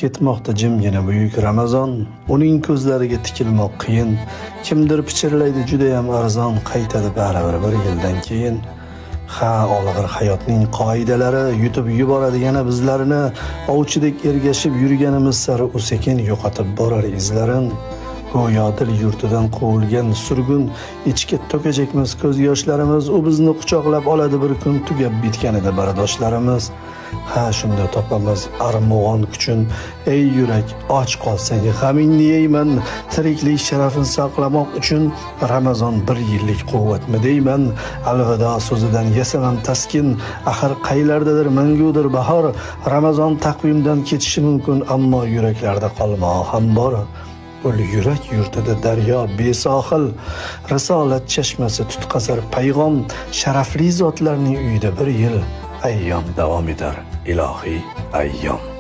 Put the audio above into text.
ketmoqda jimgina buyuk Ramazon, uning ko'zlariga tikilmoq qiyin. Kimdir pichirlaydi juda ham arzon, qaytadi baribir bir yildan keyin. Ha, olg'ir hayotning qoidalari yutib yuboradi yana bizlarni, ovchidek ergashib yurganimiz sari u sekin yo'qotib borar izlarin. Go'yo dil yurtidan quvilgan surgun, ichga to'kajakmiz ko'z yoshlarimiz, u bizni quchoqlab oladi bir kun, tugab bitganida bardoshlarimiz. Ha, shunda topamiz armug'on kuchun, ey yurak, och qolsang g'amingni yeyman, tiriklik sharafini saqlamoq uchun Ramazon bir yillik quvvatmi deyman. Alvido so'zidan yasaman taskin, axir qaylardadir mangudir bahor. Ramazon taqvimdan ketishi mumkin, ammo yuraklarda qolmog'i ham bor. Ul yurak yurtida daryo besohil, risolat chashmasi tutqazar payg'om, sharafli zotlarning uyida bir yil ayyom davom etar, ilohiy ayyom.